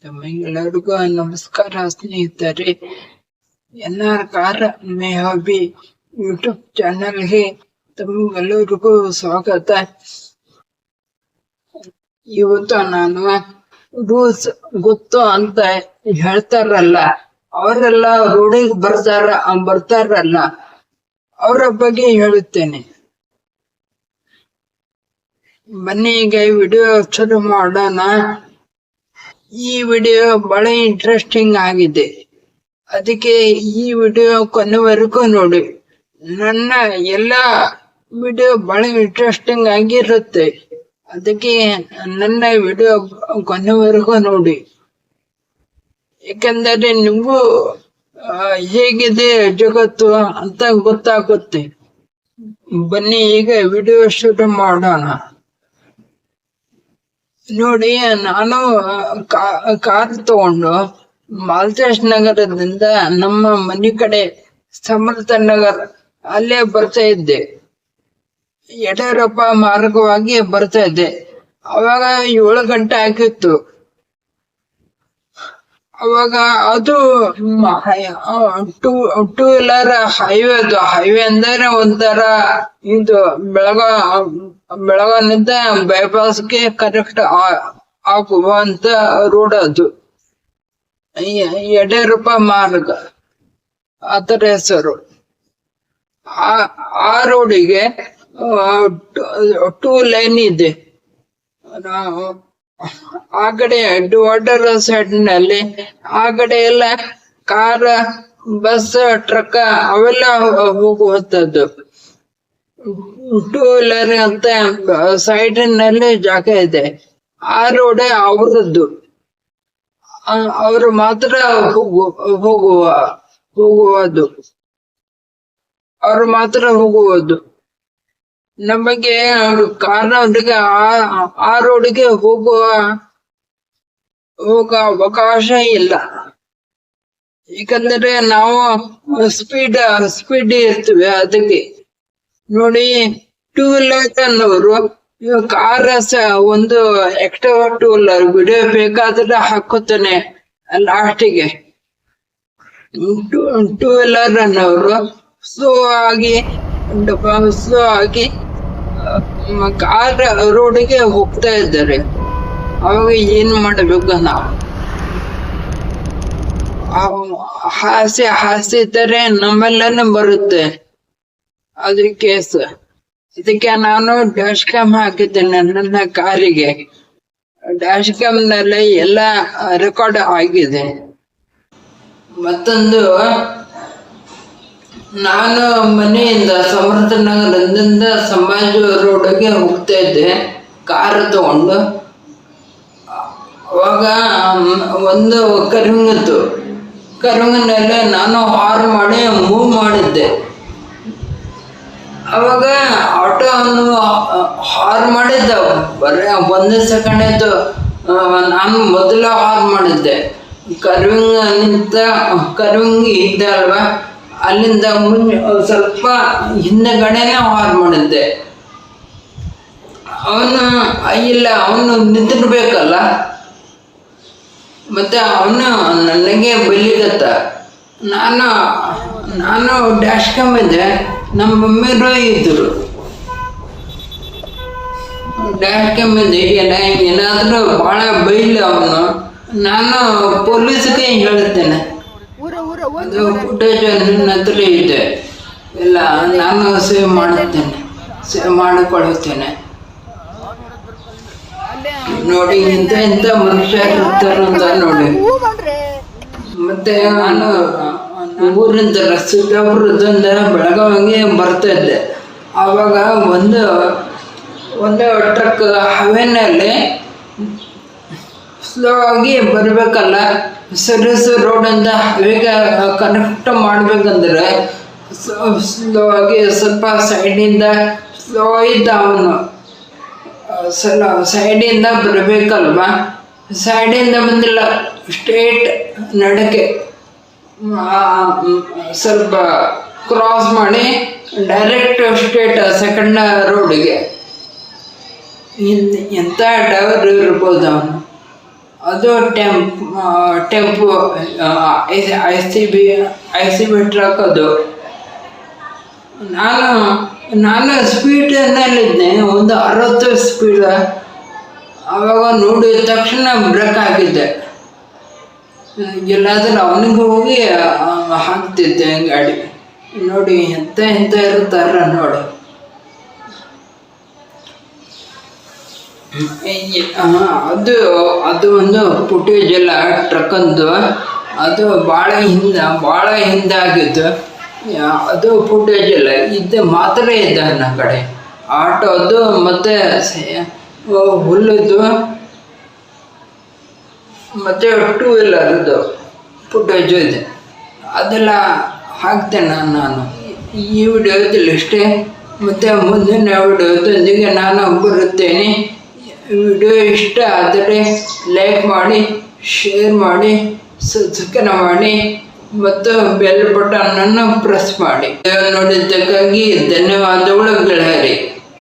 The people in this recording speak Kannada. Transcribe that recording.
ತಮ್ಮೆಲ್ಲರಿಗೂ ನಮಸ್ಕಾರ ಸ್ನೇಹಿತರೆ. NR car May hobby YouTube ಚಾನಲ್ಗೆ ತಮ್ಮೆಲ್ಲರಿಗೂ ಸ್ವಾಗತ. ಇವತ್ತು ನಾನು ರೂಲ್ಸ್ ಗೊತ್ತು ಅಂತ ಹೇಳ್ತಾರಲ್ಲ, ಅವರೆಲ್ಲ ರೋಡಿಗೆ ಬರ್ತಾರಲ್ಲ ಅವರ ಬಗ್ಗೆ ಹೇಳುತ್ತೇನೆ. ಬನ್ನಿ ಈಗ ವಿಡಿಯೋ ಶುರು ಮಾಡೋಣ. ಈ ವಿಡಿಯೋ ಬಹಳ ಇಂಟ್ರೆಸ್ಟಿಂಗ್ ಆಗಿದೆ, ಅದಕ್ಕೆ ಈ ವಿಡಿಯೋ ಕೊನೆವರೆಗೂ ನೋಡಿ. ನನ್ನ ಎಲ್ಲ ವಿಡಿಯೋ ಬಹಳ ಇಂಟ್ರೆಸ್ಟಿಂಗ್ ಆಗಿರುತ್ತೆ, ಅದಕ್ಕೆ ನನ್ನ ವಿಡಿಯೋ ಕೊನೆವರೆಗೂ ನೋಡಿ. ಯಾಕಂದರೆ ನಿಮಗೂ ಹೇಗಿದೆ ಜಗತ್ತು ಅಂತ ಗೊತ್ತಾಗುತ್ತೆ. ಬನ್ನಿ ಈಗ ವಿಡಿಯೋ ಶುರು ಮಾಡೋಣ. ನೋಡಿ, ನಾನು ಕಾರ್ ತಗೊಂಡು ಮಾಲ್ತೇಶ್ ನಗರದಿಂದ ನಮ್ಮ ಮನೆ ಕಡೆ ಸಮರ್ಥ ನಗರ್ ಅಲ್ಲೇ ಬರ್ತಾ ಇದ್ದೆ. ಯಡಿಯೂರಪ್ಪ ಮಾರ್ಗವಾಗಿ ಬರ್ತಾ ಇದ್ದೆ. ಅವಾಗ 7 ಗಂಟೆ ಆಗಿತ್ತು. ಅವಾಗ ಅದು ಟೂ ವೀಲರ್ ಹೈವೇ ಅಂದರೆ ಒಂಥರ ಇದು ಬೆಳಗಾವಿನಿಂದ ಬೈಪಾಸ್ಗೆ ಕನೆಕ್ಟ್ ಆಗುವಂತ ರೋಡ್. ಅದು ಯಡಿಯೂರಪ್ಪ ಮಾರ್ಗ ಅದರ ಹೆಸರು. ಆ ರೋಡಿಗೆ 2 ಲೈನ್ ಇದೆ. ಆ ಕಡೆ ವಾಟರ್ ಸೈಡ್ ನಲ್ಲಿ ಆ ಕಡೆ ಎಲ್ಲ ಕಾರ್, ಬಸ್, ಟ್ರಕ್ ಅವೆಲ್ಲ ಹೋಗುವಂತದ್ದು. 2 ವೀಲರ್ ಅಂತ ಸೈಡ್ ನಲ್ಲಿ ಜಾಗ ಇದೆ. ಆ ರೋಡ್ ಅವರದ್ದು, ಅವರು ಮಾತ್ರ ಹೋಗುವುದು. ನಮಗೆ ಕಾರ್ನವರಿಗೆ ಆ ರೋಡಿಗೆ ಹೋಗುವ ಅವಕಾಶ ಇಲ್ಲ. ಯಾಕಂದ್ರೆ ನಾವು ಸ್ಪೀಡ್ ಇರ್ತೀವಿ. ಅದಕ್ಕೆ ನೋಡಿ, 2 ವೀಲರ್ ಅನ್ನೋರು ಕಾರ್ ಒಂದು ಎಕ್ಸ್ಟ್ರಾ 2 ವೀಲರ್ ವಿಡಿಯೋ ಬೇಕಾದ್ರೆ ಹಾಕುತ್ತಾನೆ ಲಾಸ್ಟಿಗೆ. 2 ವೀಲರ್ ಅನ್ನೋರು ಸ್ಲೋ ಆಗಿ ಕಾರ್ ರೋಡಿಗೆ ಹೋಗ್ತಾ ಇದ್ದಾರೆ. ಅವಾಗ ಏನ್ ಮಾಡಬೇಕು ನಾವು? ಹಾಸ್ಯ ತರ ನಮ್ಮೆಲ್ಲನೂ ಬರುತ್ತೆ ಅದು ಕೇಸ್. ಅದಕ್ಕೆ ನಾನು ಡ್ಯಾಶ್ ಕ್ಯಾಮ್ ಹಾಕಿದ್ದೇನೆ ನನ್ನ ಕಾರಿಗೆ. ಡ್ಯಾಶ್ ಕ್ಯಾಮ್ ನಲ್ಲಿ ಎಲ್ಲ ರೆಕಾರ್ಡ್ ಆಗಿದೆ. ಮತ್ತೊಂದು, ನಾನು ಮನೆಯಿಂದ ಸಮರ್ಥ ನಗರದಿಂದ ಸಮಾಜ ರೋಡ್ಗೆ ಹೋಗ್ತಾ ಇದ್ದೆ ಕಾರ್ ತಗೊಂಡು. ಅವಾಗ ಒಂದು ಕರುವಿನಲ್ಲಿ ನಾನು ಹಾರ್ನ್ ಮಾಡಿ ಮೂವ್ ಮಾಡಿದ್ದೆ. ಅವಾಗ ಆಟೋವನ್ನು ಹಾರ್ನ್ ಮಾಡಿದ್ದ ಬರೀ 1 ಸೆಕೆಂಡ್ ಆಯ್ತು. ನಾನು ಮೊದಲ ಹಾರ್ನ್ ಮಾಡಿದ್ದೆ. ಕರ್ವಿಂಗ್ ಇದ್ದೆ ಅಲ್ವಾ, ಅಲ್ಲಿಂದ ಸ್ವಲ್ಪ ಹಿಂದಗಡೆನೆ ಹಾರ್ನ್ ಮಾಡಿದ್ದೆ. ಅವನು ನಿಂತಿರ್ಬೇಕಲ್ಲ, ಮತ್ತೆ ಅವನು ನನಗೆ ಬಲಿಗತ್ತ. ನಾನು ಡ್ಯಾಶ್ ಕ್ಯಾಮ್ ಇದ್ದೆ, ನಮ್ಮ ಮಮ್ಮಿಯರು ಇದ್ರು. ಡ್ಯಾಶ್ ಕ್ಯಾಮ್ ಇದೆ, ಏನಾದ್ರೂ ಬಹಳ ಬೈಲಿ ಅವನು. ನಾನು ಪೊಲೀಸ್ಗೆ ಹೇಳ್ತೇನೆ. ಅದು ಫುಟೇಜ್ ನನ್ನ ಹತ್ರ ಇದೆ ಎಲ್ಲ, ನಾನು ಸೇವ್ ಮಾಡಿಕೊಳ್ಳುತ್ತೇನೆ. ನೋಡಿ, ಇಂಥ ಮನುಷ್ಯರು ಇರ್ತಾರಂತ ನೋಡಿ. ಮತ್ತೆ ನಾನು ಊರಿಂದ ಸಿದ್ದಾಪುರದಿಂದ ಬೆಳಗಾವಿಗೆ ಬರ್ತಾ ಇದ್ದೆ. ಆವಾಗ ಒಂದು ಟ್ರಕ್ ಹೈವೇನಲ್ಲಿ ಸ್ಲೋ ಆಗಿ ಬರ್ಬೇಕಲ್ಲ, ಸರ್ವಿಸ್ ರೋಡಿಂದ ಹೈವೇಗೆ ಕನೆಕ್ಟ್ ಮಾಡ್ಬೇಕಂದ್ರೆ ಸ್ಲೋ ಆಗಿ ಸ್ವಲ್ಪ ಸೈಡಿಂದ ಸ್ಲೋ ಇದ್ದ. ಅವನು ಸೈಡಿಂದ ಬರಬೇಕಲ್ವಾ, ಸೈಡಿಂದ ಬಂದಿಲ್ಲ, ಸ್ಟ್ರೇಟ್ ನಡಕೆ ಸ್ವಲ್ಪ ಕ್ರಾಸ್ ಮಾಡಿ ಡೈರೆಕ್ಟ್ ಸ್ಟ್ರೇಟ್ ಸೆಕೆಂಡ್ ರೋಡಿಗೆ. ಎಂಥ ಡ್ರೈವರ್ ಇರ್ಬೋದು ಅವನು. ಅದು tempo I C B truck ಅದು. ನಾನು ಸ್ಪೀಡಲ್ಲಿದ್ದೆ, ಒಂದು 60 ಸ್ಪೀಡ್. ಆವಾಗ ನೋಡಿದ ತಕ್ಷಣ ಬ್ರೇಕ್ ಹಾಕಿದ್ದೆ. ಎಲ್ಲಾದ್ರೂ ಅವನಿಗೆ ಹೋಗಿ ಹಾಕ್ತಿದ್ದೆ ಗಾಡಿ. ನೋಡಿ ಎಂತ ಇರ್ತಾರ ನೋಡಿ. ಅದು ಒಂದು ಫುಟೇಜ್ ಎಲ್ಲ ಟ್ರಕ್ಕಂದು. ಅದು ಭಾಳ ಹಿಂದೆ ಆಗಿದ್ದು. ಅದು ಫುಟೇಜ್ ಇಲ್ಲ, ಇದು ಮಾತ್ರ ಇದೆ ನನ್ನ ಕಡೆ. ಆಟೋದು ಮತ್ತು ಹುಲ್ಲದ್ದು ಮತ್ತು 2 ವೀಲರ್ದು ಫುಟೇಜು ಇದೆ. ಅದೆಲ್ಲ ಹಾಕ್ತೇನೆ ನಾನು ಈ ವಿಡಿಯೋದಲ್ಲಿ ಅಷ್ಟೇ. ಮತ್ತು ಮುಂದಿನ ವಿಡಿಯೋದೊಂದಿಗೆ ನಾನು ಬರುತ್ತೇನೆ. ವಿಡಿಯೋ ಇಷ್ಟ ಆದರೆ ಲೈಕ್ ಮಾಡಿ, ಶೇರ್ ಮಾಡಿ, ಸಬ್ಸ್ಕ್ರೈಬ್ ಮಾಡಿ ಮತ್ತು ಬೆಲ್ ಬಟನನ್ನು ಪ್ರೆಸ್ ಮಾಡಿ. ನೋಡಿದ್ದಕ್ಕಾಗಿ ಧನ್ಯವಾದಗಳು ಗೆಳೆಯರಿ.